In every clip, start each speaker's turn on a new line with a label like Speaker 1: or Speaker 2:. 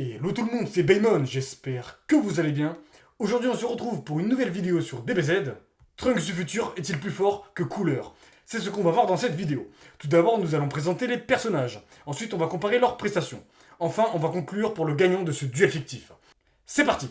Speaker 1: Hello tout le monde, c'est Baymon, j'espère que vous allez bien. Aujourd'hui on se retrouve pour une nouvelle vidéo sur DBZ. Trunks du futur est-il plus fort que Cooler? C'est ce qu'on va voir dans cette vidéo. Tout d'abord nous allons présenter les personnages. Ensuite on va comparer leurs prestations. Enfin on va conclure pour le gagnant de ce duel fictif. C'est parti!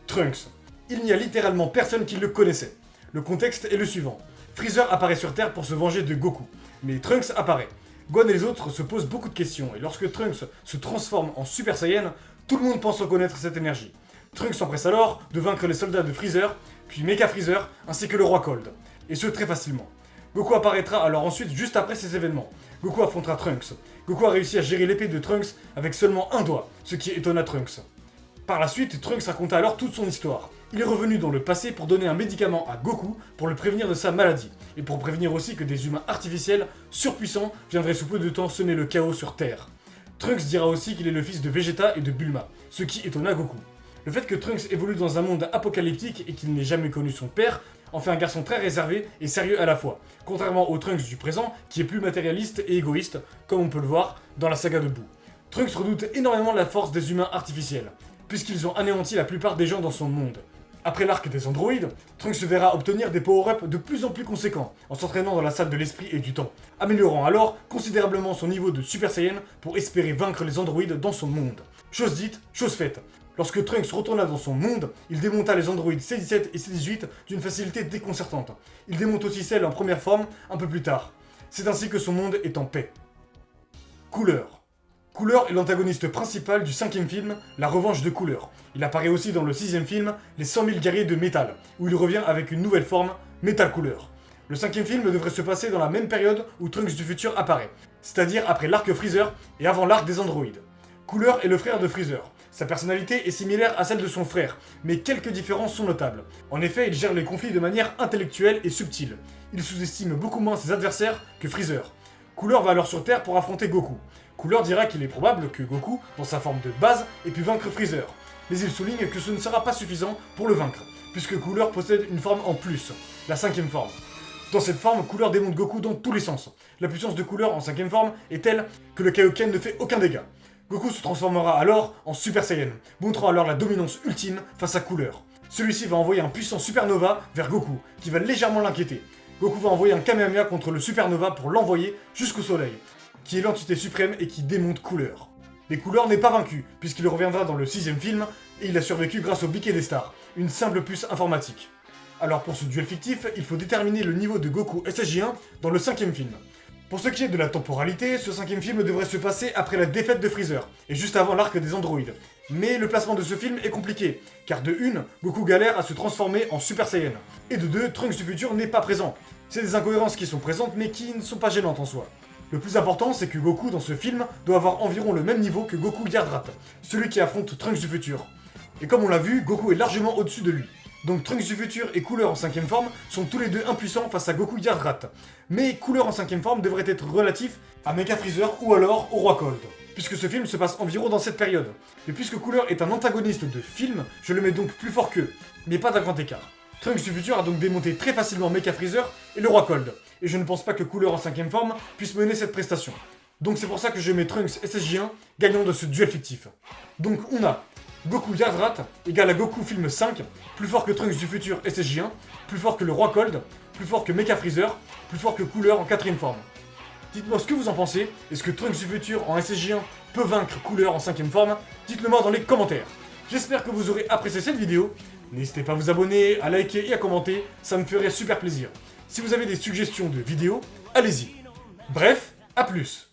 Speaker 1: Trunks. Il n'y a littéralement personne qui le connaissait. Le contexte est le suivant. Freezer apparaît sur Terre pour se venger de Goku, mais Trunks apparaît. Gohan et les autres se posent beaucoup de questions, et lorsque Trunks se transforme en Super Saiyan, tout le monde pense reconnaître cette énergie. Trunks s'empresse alors de vaincre les soldats de Freezer, puis Mecha Freezer, ainsi que le roi Cold, et ce très facilement. Goku apparaîtra alors ensuite juste après ces événements. Goku affrontera Trunks. Goku a réussi à gérer l'épée de Trunks avec seulement un doigt, ce qui étonna Trunks. Par la suite, Trunks raconta alors toute son histoire. Il est revenu dans le passé pour donner un médicament à Goku pour le prévenir de sa maladie, et pour prévenir aussi que des humains artificiels, surpuissants, viendraient sous peu de temps semer le chaos sur Terre. Trunks dira aussi qu'il est le fils de Vegeta et de Bulma, ce qui étonna Goku. Le fait que Trunks évolue dans un monde apocalyptique et qu'il n'ait jamais connu son père en fait un garçon très réservé et sérieux à la fois, contrairement au Trunks du présent qui est plus matérialiste et égoïste, comme on peut le voir dans la saga de Boo. Trunks redoute énormément la force des humains artificiels, puisqu'ils ont anéanti la plupart des gens dans son monde. Après l'arc des androïdes, Trunks se verra obtenir des power-ups de plus en plus conséquents, en s'entraînant dans la salle de l'esprit et du temps, améliorant alors considérablement son niveau de Super Saiyan pour espérer vaincre les androïdes dans son monde. Chose dite, chose faite. Lorsque Trunks retourna dans son monde, il démonta les androïdes C17 et C18 d'une facilité déconcertante. Il démonte aussi celles en première forme un peu plus tard. C'est ainsi que son monde est en paix. Cooler. Cooler est l'antagoniste principal du 5ème film, La Revanche de Cooler. Il apparaît aussi dans le 6ème film, Les 100 000 guerriers de métal, où il revient avec une nouvelle forme, Metal Cooler. Le 5ème film devrait se passer dans la même période où Trunks du futur apparaît, c'est-à-dire après l'arc Freezer et avant l'arc des androïdes. Cooler est le frère de Freezer. Sa personnalité est similaire à celle de son frère, mais quelques différences sont notables. En effet, il gère les conflits de manière intellectuelle et subtile. Il sous-estime beaucoup moins ses adversaires que Freezer. Cooler va alors sur Terre pour affronter Goku. Cooler dira qu'il est probable que Goku, dans sa forme de base, ait pu vaincre Freezer. Mais il souligne que ce ne sera pas suffisant pour le vaincre, puisque Cooler possède une forme en plus, la 5ème forme. Dans cette forme, Cooler démonte Goku dans tous les sens. La puissance de Cooler en 5ème forme est telle que le Kaioken ne fait aucun dégât. Goku se transformera alors en Super Saiyan, montrant alors la dominance ultime face à Cooler. Celui-ci va envoyer un puissant supernova vers Goku, qui va légèrement l'inquiéter. Goku va envoyer un Kamehameha contre le supernova pour l'envoyer jusqu'au soleil, qui est l'entité suprême et qui démonte Cooler. Mais Cooler n'est pas vaincu, puisqu'il reviendra dans le 6ème film, et il a survécu grâce au Biquet des Stars, une simple puce informatique. Alors pour ce duel fictif, il faut déterminer le niveau de Goku SSJ1 dans le 5ème film. Pour ce qui est de la temporalité, ce 5ème film devrait se passer après la défaite de Freezer, et juste avant l'arc des androïdes. Mais le placement de ce film est compliqué, car de 1, Goku galère à se transformer en Super Saiyan, et de 2, Trunks du futur n'est pas présent. C'est des incohérences qui sont présentes mais qui ne sont pas gênantes en soi. Le plus important, c'est que Goku dans ce film doit avoir environ le même niveau que Goku Yardrat, celui qui affronte Trunks du futur. Et comme on l'a vu, Goku est largement au-dessus de lui. Donc Trunks du futur et Cooler en 5ème forme sont tous les deux impuissants face à Goku Yardrat. Mais Cooler en 5ème forme devrait être relatif à Mecha Freezer ou alors au roi Cold, puisque ce film se passe environ dans cette période. Mais puisque Cooler est un antagoniste de film, je le mets donc plus fort qu'eux, mais pas d'un grand écart. Trunks du futur a donc démonté très facilement Mecha Freezer et le roi Cold, et je ne pense pas que Cooler en 5ème forme puisse mener cette prestation. Donc c'est pour ça que je mets Trunks SSJ1 gagnant de ce duel fictif. Donc on a Goku Yardrat égale à Goku film 5, plus fort que Trunks du futur SSJ1, plus fort que le roi Cold, plus fort que Mecha Freezer, plus fort que Cooler en 4ème forme. Dites-moi ce que vous en pensez, est-ce que Trunks du futur en SSJ1 peut vaincre Cooler en 5ème forme? Dites-le moi dans les commentaires. J'espère que vous aurez apprécié cette vidéo. N'hésitez pas à vous abonner, à liker et à commenter, ça me ferait super plaisir. Si vous avez des suggestions de vidéos, allez-y. Bref, à plus.